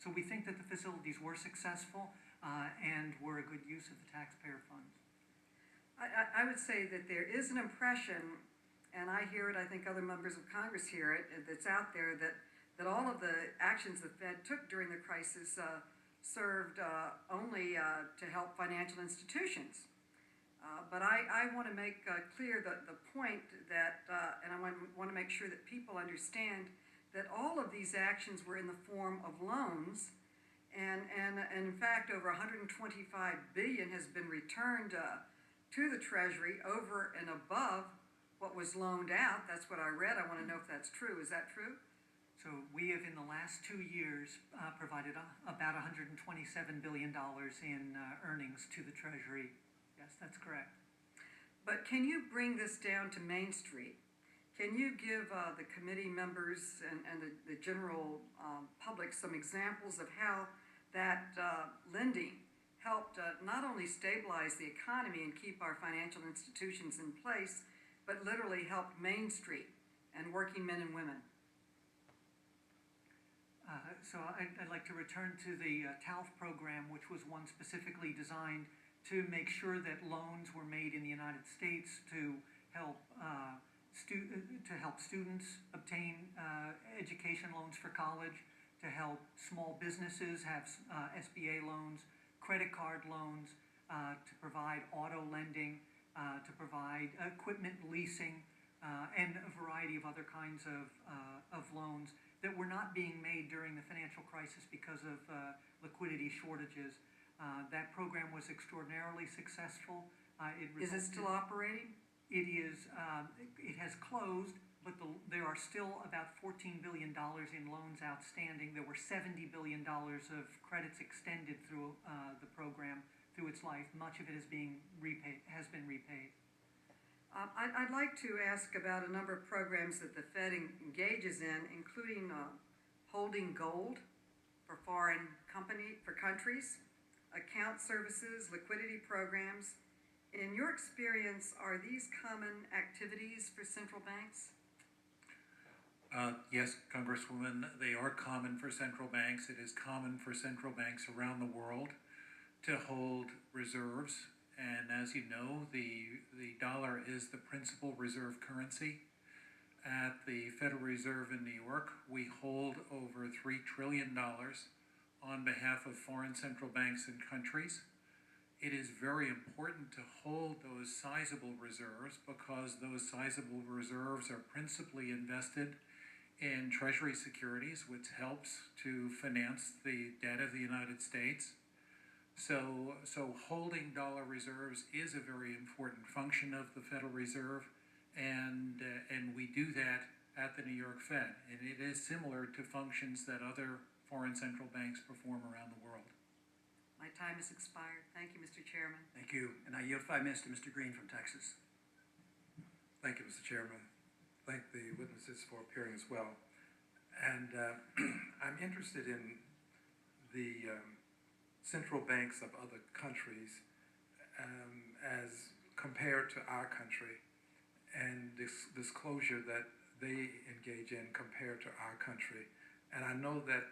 So we think that the facilities were successful and were a good use of the taxpayer funds. I would say that there is an impression, and I hear it, I think other members of Congress hear it, that's out there, that all of the actions the Fed took during the crisis served only to help financial institutions. But I want to make clear the point that, and I want to make sure that people understand that all of these actions were in the form of loans, and in fact over 125 billion has been returned to the Treasury over and above what was loaned out. That's what I read. I want to know if that's true. Is that true? So we have, in the last 2 years, provided about $127 billion in earnings to the Treasury. Yes, that's correct. But can you bring this down to Main Street? Can you give the committee members and the general public some examples of how that lending helped not only stabilize the economy and keep our financial institutions in place, but literally helped Main Street and working men and women? So I'd like to return to the TALF program, which was one specifically designed to make sure that loans were made in the United States to help students obtain education loans for college, to help small businesses have SBA loans, credit card loans, to provide auto lending, to provide equipment leasing, and a variety of other kinds of loans that were not being made during the financial crisis because of liquidity shortages. That program was extraordinarily successful. Is it still operating? It is. It has closed, but there are still about $14 billion in loans outstanding. There were $70 billion of credits extended through the program through its life. Much of it has been repaid. I'd like to ask about a number of programs that the Fed engages in, including holding gold for countries, account services, liquidity programs. In your experience, are these common activities for central banks? Yes, Congresswoman, they are common for central banks. It is common for central banks around the world to hold reserves. And as you know, the dollar is the principal reserve currency. At the Federal Reserve in New York, we hold over $3 trillion on behalf of foreign central banks and countries. It is very important to hold those sizable reserves because those sizable reserves are principally invested in Treasury securities, which helps to finance the debt of the United States. So holding dollar reserves is a very important function of the Federal Reserve, and we do that at the New York Fed. And it is similar to functions that other foreign central banks perform around the world. My time has expired. Thank you, Mr. Chairman. Thank you. And I yield 5 minutes to Mr. Green from Texas. Thank you, Mr. Chairman. Thank the witnesses for appearing as well. And I'm interested in the central banks of other countries as compared to our country, and this disclosure that they engage in compared to our country. And I know that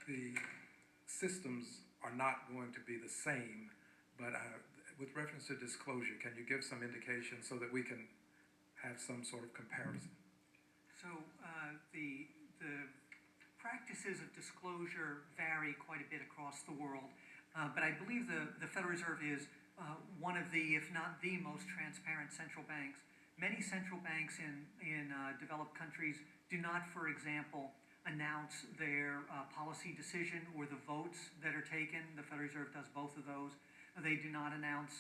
the systems are not going to be the same, but with reference to disclosure, can you give some indication so that we can have some sort of comparison? So the practices of disclosure vary quite a bit across the world, but I believe the Federal Reserve is one of the, if not the most transparent central banks. Many central banks in developed countries do not, for example, announce their policy decision or the votes that are taken. The Federal Reserve does both of those. They do not announce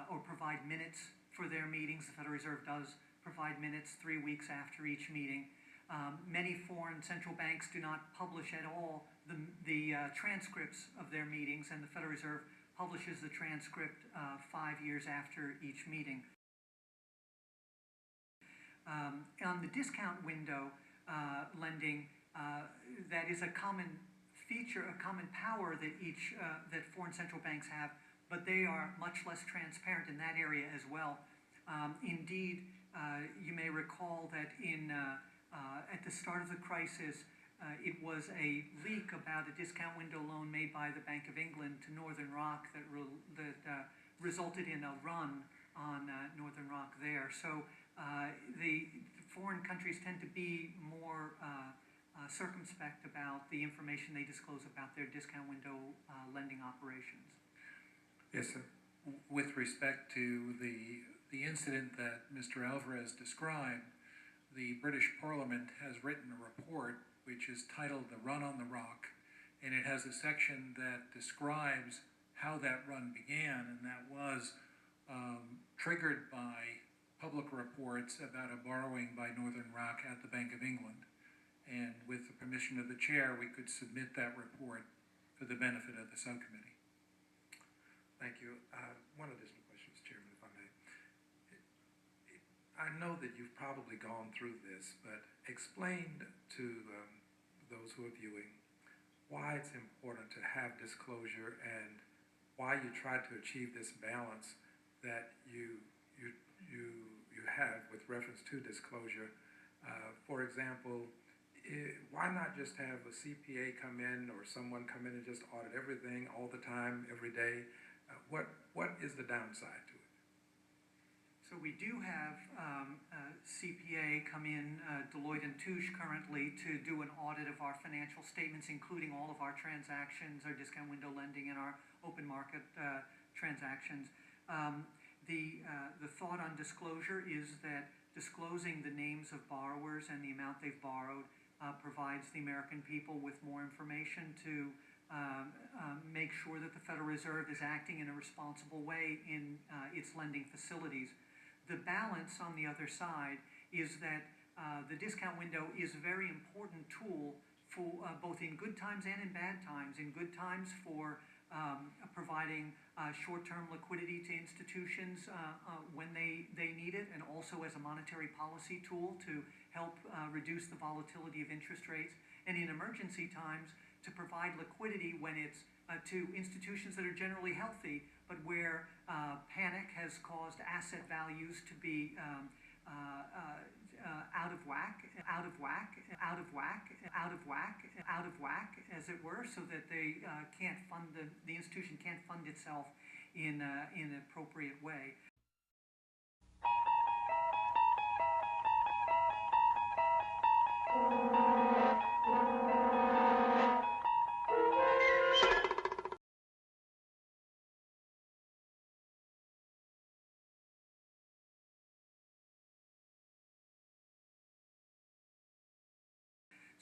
or provide minutes for their meetings. The Federal Reserve does provide minutes 3 weeks after each meeting. Many foreign central banks do not publish at all the transcripts of their meetings, and the Federal Reserve publishes the transcript 5 years after each meeting. On the discount window lending, that is a common feature, a common power that that foreign central banks have, but they are much less transparent in that area as well. Indeed, you may recall that at the start of the crisis, it was a leak about a discount window loan made by the Bank of England to Northern Rock that resulted in a run on Northern Rock there. So the foreign countries tend to be more circumspect about the information they disclose about their discount window lending operations. Yes, sir. With respect to the incident that Mr. Alvarez described, the British Parliament has written a report which is titled The Run on the Rock, and it has a section that describes how that run began, and that was triggered by public reports about a borrowing by Northern Rock at the Bank of England. And with the permission of the chair, we could submit that report for the benefit of the subcommittee. Thank you. One additional question, Mr. Chairman, if I may. I know that you've probably gone through this, but explain to those who are viewing why it's important to have disclosure and why you try to achieve this balance that you have with reference to disclosure. For example, why not just have a CPA come in or someone come in and just audit everything all the time, every day? What is the downside to it? So we do have CPA come in, Deloitte & Touche currently, to do an audit of our financial statements, including all of our transactions, our discount window lending, and our open market transactions. The thought on disclosure is that disclosing the names of borrowers and the amount they've borrowed provides the American people with more information to make sure that the Federal Reserve is acting in a responsible way in its lending facilities. The balance on the other side is that the discount window is a very important tool for both in good times and in bad times. In good times for providing short-term liquidity to institutions when they need it, and also as a monetary policy tool to help reduce the volatility of interest rates, and in emergency times to provide liquidity when it's to institutions that are generally healthy, but where panic has caused asset values to be out of whack, as it were, so that they can't fund the institution can't fund itself in an appropriate way.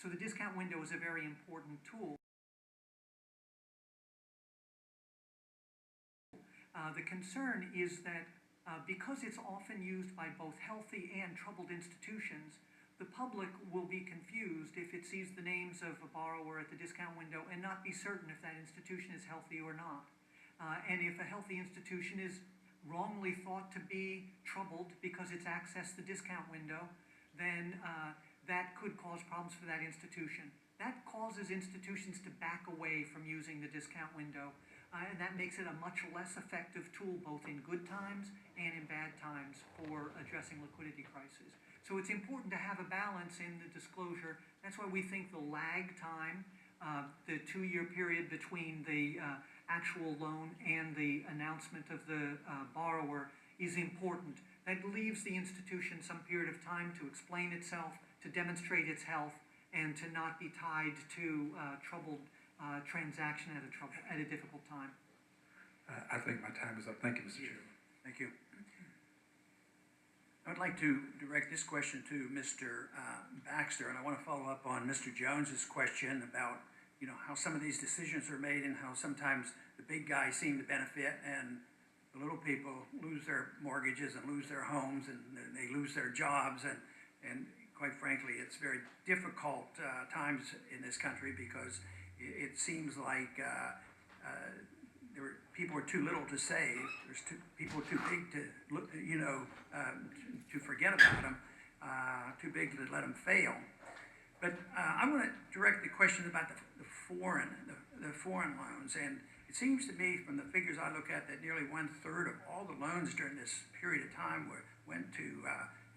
So the discount window is a very important tool. The concern is that because it's often used by both healthy and troubled institutions, the public will be confused if it sees the names of a borrower at the discount window and not be certain if that institution is healthy or not. And if a healthy institution is wrongly thought to be troubled because it's accessed the discount window, then that could cause problems for that institution. That causes institutions to back away from using the discount window, and that makes it a much less effective tool both in good times and in bad times for addressing liquidity crises. So it's important to have a balance in the disclosure. That's why we think the lag time, the 2-year period between the actual loan and the announcement of the borrower is important. That leaves the institution some period of time to explain itself, to demonstrate its health, and to not be tied to troubled transaction at a difficult time. I think my time is up. Thank you, Mr. Chairman. Thank you. I would like to direct this question to Mr. Baxter, and I want to follow up on Mr. Jones's question about, how some of these decisions are made and how sometimes the big guys seem to benefit and the little people lose their mortgages and lose their homes and they lose their jobs, and quite frankly, it's very difficult times in this country because it seems like people are too little to save. People are too big to to forget about them, too big to let them fail. But I want to direct the question about the foreign loans, and it seems to me from the figures I look at that nearly 1/3 of all the loans during this period of time went to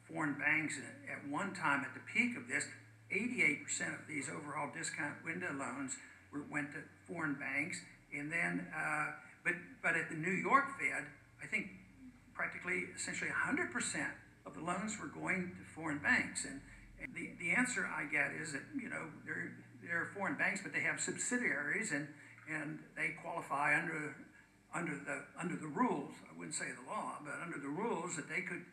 foreign banks. At one time, at the peak of this, 88% of these overall discount window loans went to foreign banks. And then, but at the New York Fed, I think practically, essentially 100% of the loans were going to foreign banks. And the answer I get is that, you know, they're foreign banks, but they have subsidiaries, and they qualify under the rules. I wouldn't say the law, but under the rules that they can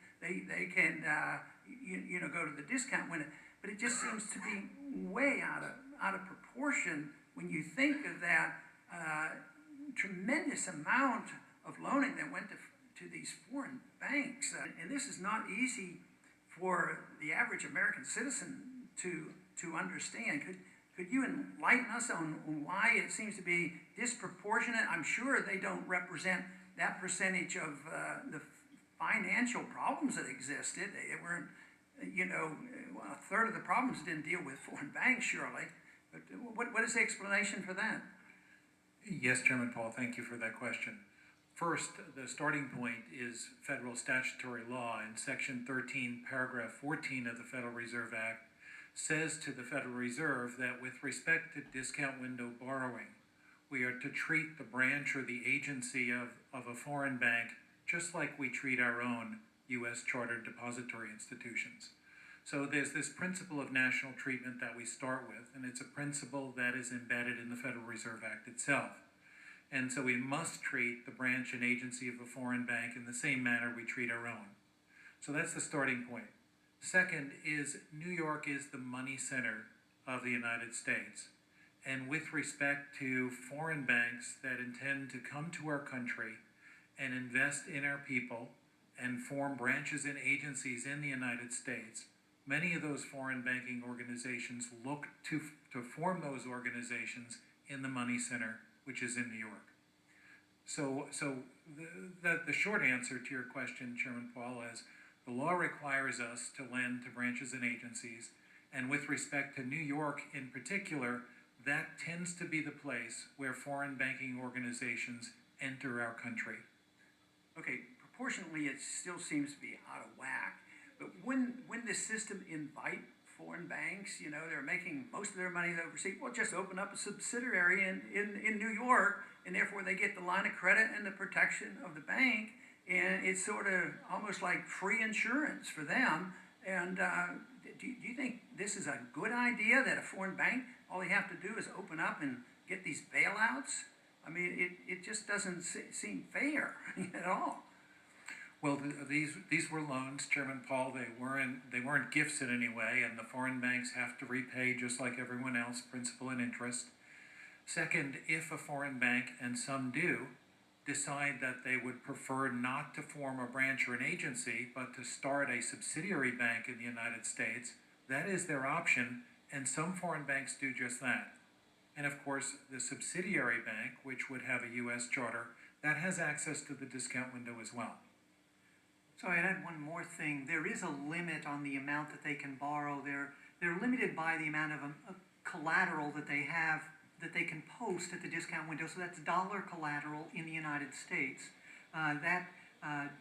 go to the discount window. But it just seems to be way out of proportion when you think of that tremendous amount of loaning that went to these foreign banks. And this is not easy for the average American citizen to understand. Could you enlighten us on why it seems to be disproportionate? I'm sure they don't represent that percentage of the financial problems that existed. They weren't, you know, a third of the problems didn't deal with foreign banks, surely. But what is the explanation for that? Yes, Chairman Paul, thank you for that question. First, the starting point is federal statutory law. In Section 13, Paragraph 14 of the Federal Reserve Act says to the Federal Reserve that with respect to discount window borrowing, we are to treat the branch or the agency of a foreign bank just like we treat our own U.S. chartered depository institutions. So there's this principle of national treatment that we start with, and it's a principle that is embedded in the Federal Reserve Act itself. And so we must treat the branch and agency of a foreign bank in the same manner we treat our own. So that's the starting point. Second is New York is the money center of the United States. And with respect to foreign banks that intend to come to our country and invest in our people and form branches and agencies in the United States, many of those foreign banking organizations look to form those organizations in the money center, which is in New York. So the short answer to your question, Chairman Paul, is the law requires us to lend to branches and agencies, and with respect to New York in particular, that tends to be the place where foreign banking organizations enter our country. Okay, proportionately, it still seems to be out of whack. But wouldn't this system invite foreign banks, you know, they're making most of their money overseas, well, just open up a subsidiary in New York, and therefore they get the line of credit and the protection of the bank, and it's sort of almost like free insurance for them. And do you think this is a good idea, that a foreign bank, all they have to do is open up and get these bailouts? I mean, it just doesn't seem fair at all. Well, these were loans, Chairman Paul. They weren't gifts in any way, and the foreign banks have to repay just like everyone else, principal and interest. Second, if a foreign bank, and some do, decide that they would prefer not to form a branch or an agency, but to start a subsidiary bank in the United States, that is their option, and some foreign banks do just that. And of course, the subsidiary bank, which would have a U.S. charter, that has access to the discount window as well. So I'd add one more thing. There is a limit on the amount that they can borrow. They're limited by the amount of collateral that they have, that they can post at the discount window. So that's dollar collateral in the United States. That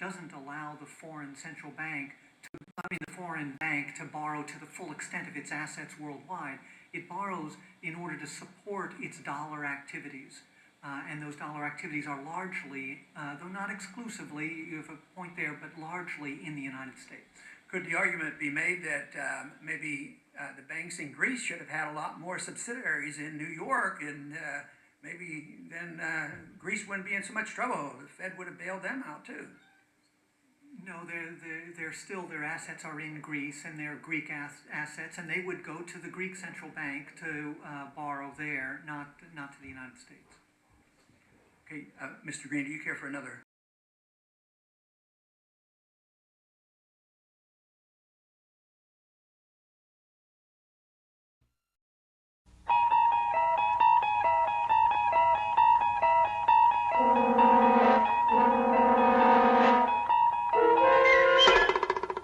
doesn't allow the foreign central bank, the foreign bank to borrow to the full extent of its assets worldwide. It borrows in order to support its dollar activities. And those dollar activities are largely, though not exclusively, you have a point there, but largely in the United States. Could the argument be made that maybe the banks in Greece should have had a lot more subsidiaries in New York, and maybe then Greece wouldn't be in so much trouble? The Fed would have bailed them out too. No, they're still, their assets are in Greece, and they're Greek assets, and they would go to the Greek central bank to borrow there, not to the United States. Okay, Mr. Green, do you care for another?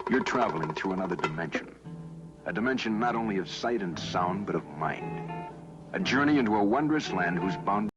You're traveling through another dimension. A dimension not only of sight and sound, but of mind. A journey into a wondrous land whose boundaries